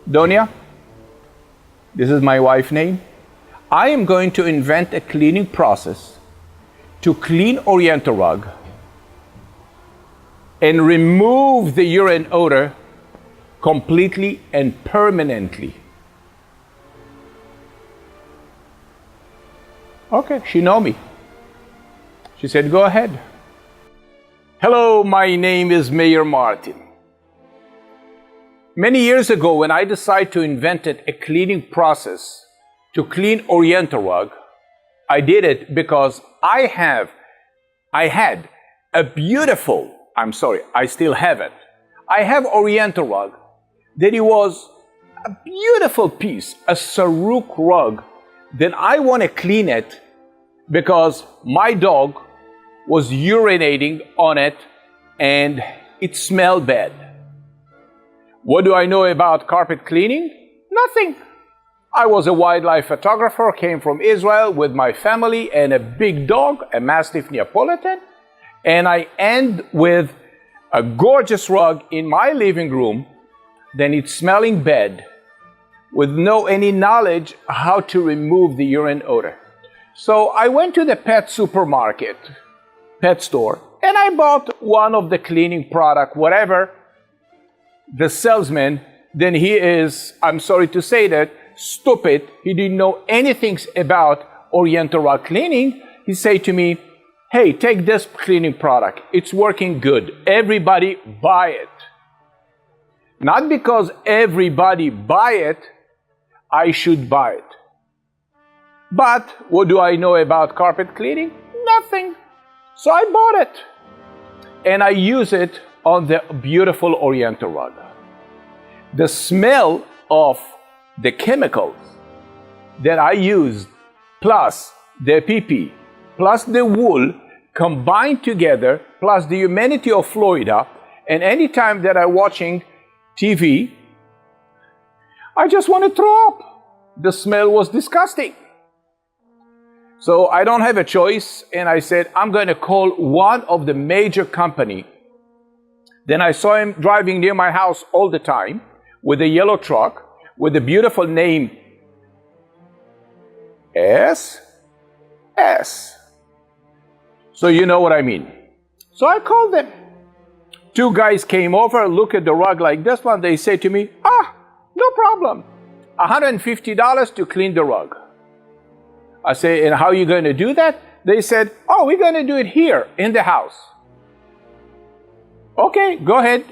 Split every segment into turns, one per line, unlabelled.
Donia, this is my wife's name. I am going to invent a cleaning process to clean Oriental rug and remove the urine odor completely and permanently. Okay, she know me. She said, go ahead. Hello, my name is Mayor Martin. Many years ago, when I decided to invent a cleaning process to clean Oriental rug, I did it because I had a beautiful, I still have it. I have Oriental rug that it was a beautiful piece, a Saruk rug. Then I want to clean it because my dog was urinating on it and it smelled bad. What do I know about carpet cleaning? Nothing. I was a wildlife photographer, came from Israel with my family and a big dog, a Mastiff Neapolitan. And I end with a gorgeous rug in my living room, then it's smelling bad, with no any knowledge how to remove the urine odor. So I went to the pet supermarket, pet store, and I bought one of the cleaning product, whatever. The salesman, then he is, I'm sorry to say that, stupid. He didn't know anything about Oriental rug cleaning. He said to me, hey, take this cleaning product. It's working good. Everybody buy it. Not because everybody buy it, I should buy it. But what do I know about carpet cleaning? Nothing. So I bought it. And I use it on the beautiful Oriental rug. The smell of the chemicals that I used, plus the pee-pee, plus the wool, combined together, plus the humidity of Florida, and anytime that I'm watching TV, I just want to throw up. The smell was disgusting. So I don't have a choice, and I said, I'm going to call one of the major company. Then I saw him driving near my house all the time with a yellow truck with a beautiful name, S. So you know what I mean. So I called them. Two guys came over, look at the rug like this one. They say to me, no problem. $150 to clean the rug. I say, and how are you going to do that? They said, we're going to do it here in the house. Okay, go ahead.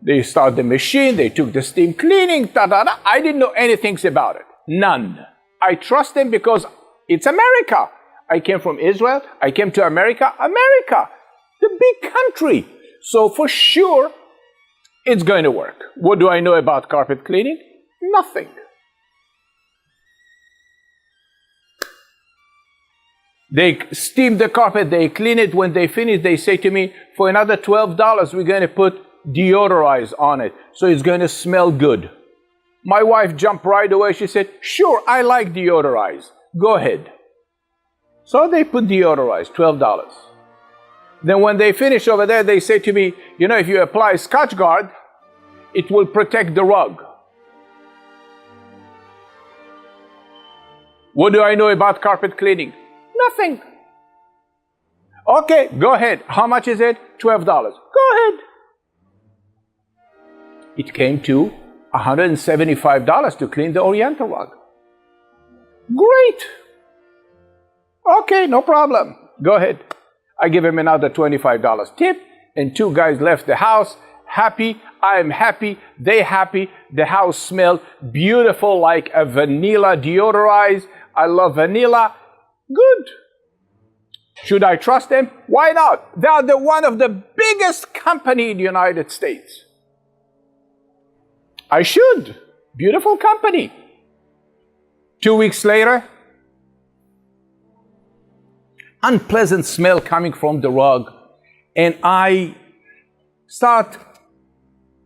They start the machine, they took the steam cleaning, I didn't know anything about it. None. I trust them because it's America. I came from Israel, I came to America, the big country. So for sure, it's going to work. What do I know about carpet cleaning? Nothing. They steam the carpet, they clean it. When they finish, they say to me, for another $12, we're going to put deodorize on it, so it's going to smell good. My wife jumped right away. She said, sure, I like deodorize. Go ahead. So they put deodorize, $12. Then when they finish over there, they say to me, if you apply Scotch Guard, it will protect the rug. What do I know about carpet cleaning? Nothing. Okay, go ahead. How much is it? $12. Go ahead. It came to $175 to clean the Oriental rug. Great. Okay, no problem. Go ahead. I give him another $25 tip, and two guys left the house happy. I am happy. They happy. The house smelled beautiful, like a vanilla deodorize. I love vanilla. Good. Should I trust them? Why not? They are one of the biggest company in the United States. I should. Beautiful company. 2 weeks later, unpleasant smell coming from the rug, and I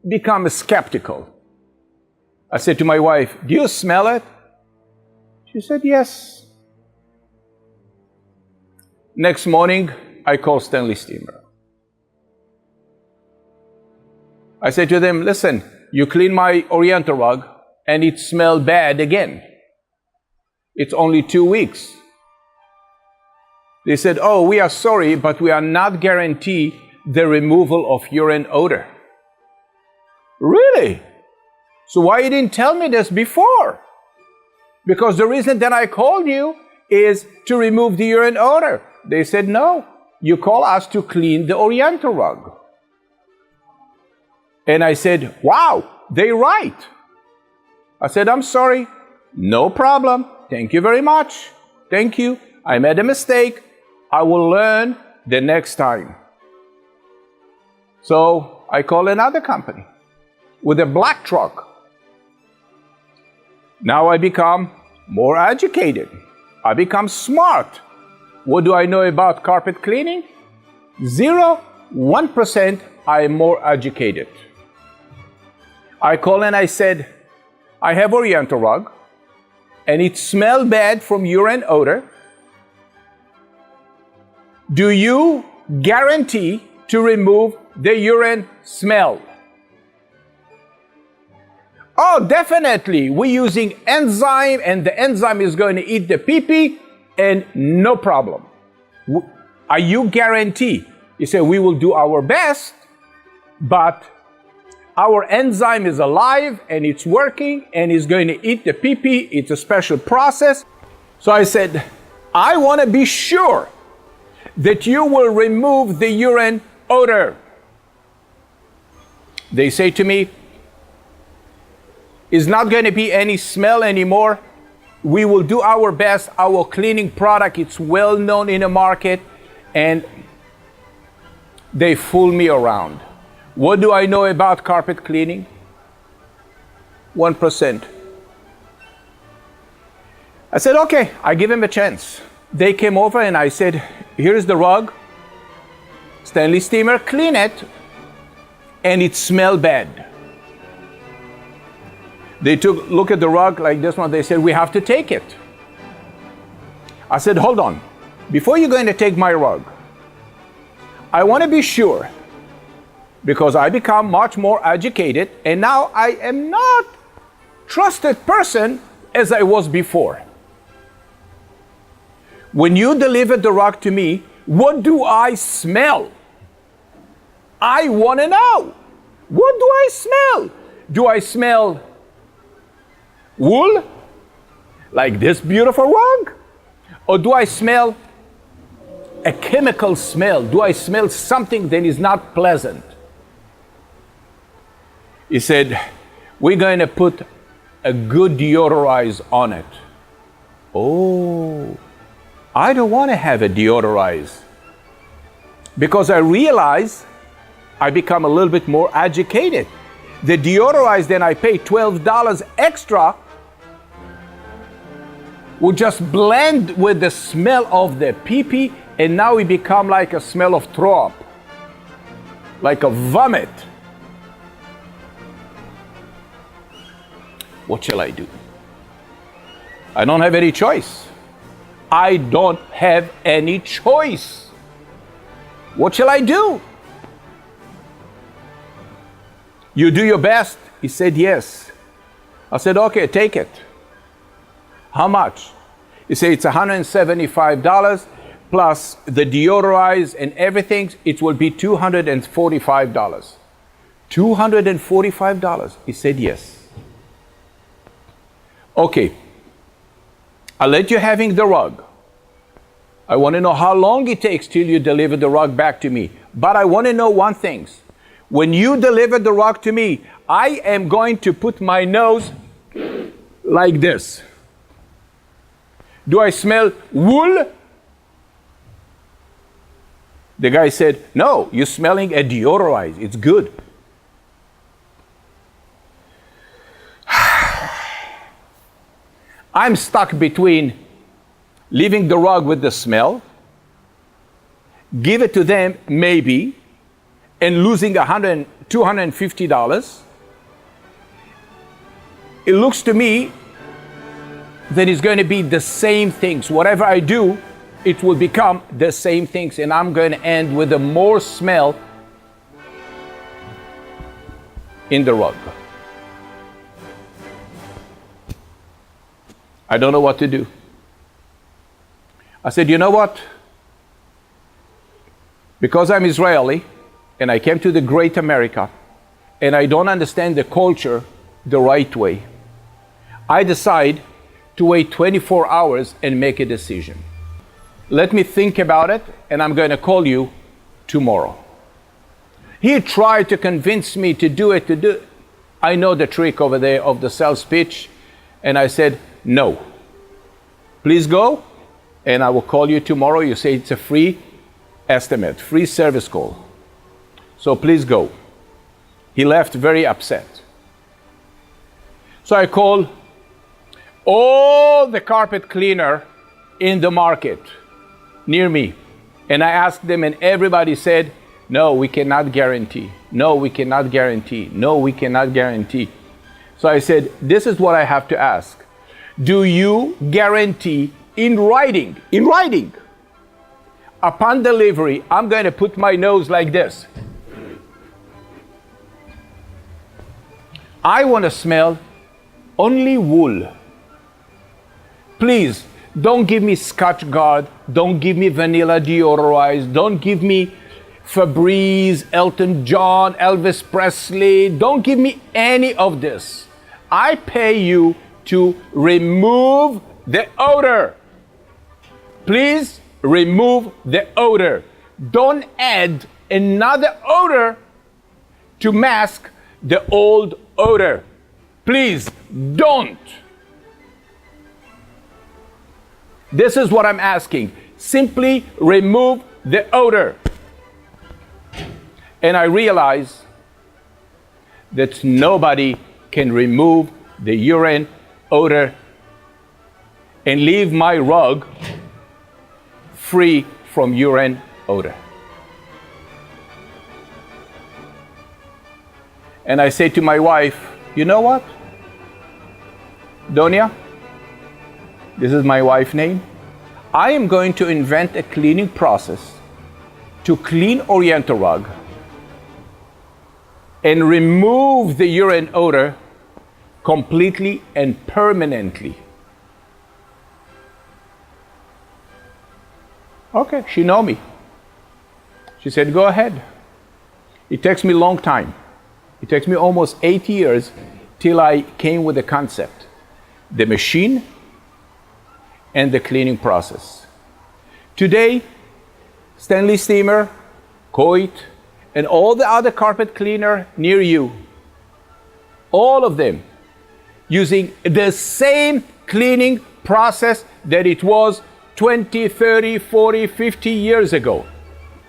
become skeptical. I said to my wife, do you smell it? She said, yes. Next morning, I called Stanley Steamer. I said to them, listen, you clean my Oriental rug and it smelled bad again. It's only 2 weeks. They said, oh, we are sorry, but we are not guarantee the removal of urine odor. Really? So why you didn't tell me this before? Because the reason that I called you is to remove the urine odor. They said, no, you call us to clean the Oriental rug. And I said, wow, they're right. I said, I'm sorry. No problem. Thank you very much. Thank you. I made a mistake. I will learn the next time. So I call another company with a black truck. Now I become more educated. I become smart. What do I know about carpet cleaning? 0, 1% I am more educated. I call and I said, I have Oriental rug and it smells bad from urine odor. Do you guarantee to remove the urine smell? Oh, definitely. We're using enzyme and the enzyme is going to eat the pee-pee and no problem. Are you guarantee? You say, we will do our best, but our enzyme is alive and it's working and it's going to eat the pee-pee. It's a special process. So I said, I want to be sure that you will remove the urine odor. They say to me, it's not going to be any smell anymore. We will do our best. Our cleaning product, it's well known in the market, and they fool me around. What do I know about carpet cleaning? 1%. I said, okay, I give him a chance. They came over and I said, here's the rug, Stanley steamer, clean it, and it smelled bad. They took a look at the rug like this one, they said, we have to take it. I said, hold on, before you're going to take my rug, I want to be sure, because I become much more educated and now I am not trusted person as I was before. When you delivered the rug to me, what do I smell? I want to know. What do I smell? Do I smell wool, like this beautiful rug? Or do I smell a chemical smell? Do I smell something that is not pleasant? He said, we're going to put a good deodorize on it. Oh, I don't want to have a deodorize. Because I realize I become a little bit more educated. The deodorize, then I pay $12 extra, will just blend with the smell of the pee-pee, and now it become like a smell of throw up, like a vomit. What shall I do? I don't have any choice. I don't have any choice. What shall I do? You do your best. He said yes. I said, okay, take it. How much? He said, it's $175 plus the deodorize and everything. It will be $245. $245. He said yes. Okay, I'll let you having the rug. I want to know how long it takes till you deliver the rug back to me. But I want to know one thing. When you deliver the rug to me, I am going to put my nose like this. Do I smell wool? The guy said, no, you're smelling a deodorize. It's good. I'm stuck between leaving the rug with the smell, give it to them maybe, and losing $250. It looks to me that it's going to be the same things. Whatever I do, it will become the same things, and I'm going to end with a more smell in the rug. I don't know what to do. I said, you know what? Because I'm Israeli and I came to the great America and I don't understand the culture the right way, I decide to wait 24 hours and make a decision. Let me think about it and I'm going to call you tomorrow. He tried to convince me to do it. I know the trick over there of the sales pitch. And I said, no. Please go and I will call you tomorrow. You say it's a free estimate, free service call. So please go. He left very upset. So I called all the carpet cleaner in the market near me. And I asked them and everybody said, no, we cannot guarantee. No, we cannot guarantee. No, we cannot guarantee. So I said, this is what I have to ask. Do you guarantee in writing, upon delivery, I'm going to put my nose like this. I want to smell only wool. Please, don't give me Scotch Guard. Don't give me vanilla deodorized. Don't give me Febreze, Elton John, Elvis Presley. Don't give me any of this. I pay you to remove the odor. Please remove the odor. Don't add another odor to mask the old odor. Please don't. This is what I'm asking. Simply remove the odor. And I realize that nobody can remove the urine odor and leave my rug free from urine odor. And I say to my wife, you know what? Donia, this is my wife's name. I am going to invent a cleaning process to clean Oriental rug and remove the urine odor completely and permanently. Okay, she know me. She said, go ahead. It takes me a long time. It takes me almost 8 years till I came with the concept, the machine and the cleaning process. Today, Stanley Steamer, Coit, and all the other carpet cleaner near you, all of them using the same cleaning process that it was 20, 30, 40, 50 years ago.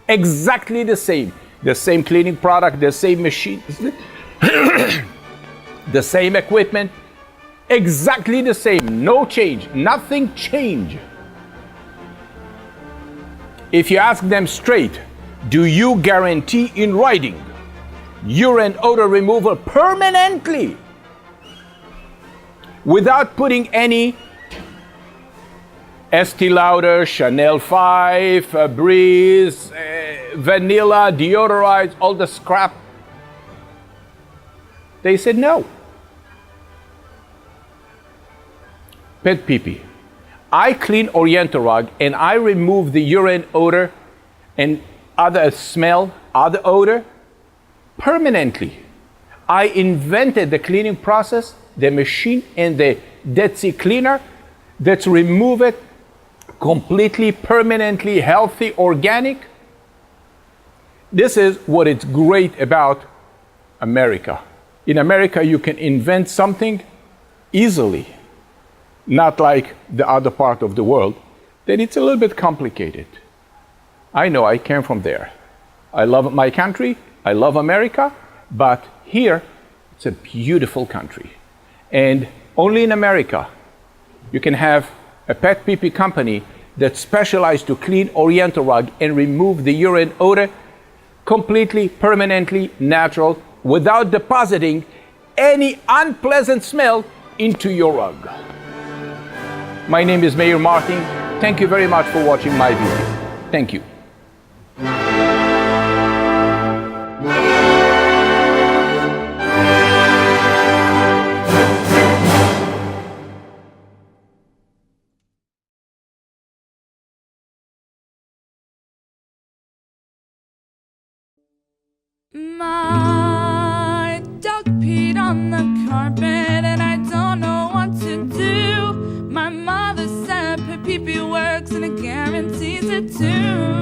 Exactly the same. The same cleaning product, the same machine, the same equipment, exactly the same. No change. Nothing changed. If you ask them straight, do you guarantee in writing urine odor removal permanently without putting any Estee Lauder, Chanel 5, Febreze, vanilla, deodorized, all the scrap? They said no. PetPeePee. I clean Oriental rug and I remove the urine odor and other smell, other odor permanently. I invented the cleaning process, the machine and the Dead Sea cleaner that's remove it completely, permanently, healthy, organic. This is what is great about America. In America, you can invent something easily, not like the other part of the world, that it's a little bit complicated. I know, I came from there. I love my country, I love America, but here, it's a beautiful country. And only in America, you can have a PetPeePee company that specializes to clean Oriental rug and remove the urine odor completely, permanently, natural, without depositing any unpleasant smell into your rug. My name is Meir Martin. Thank you very much for watching my video. Thank you.
My dog peed on the carpet and I don't know what to do. My mother said PetPeePee works and it guarantees it too.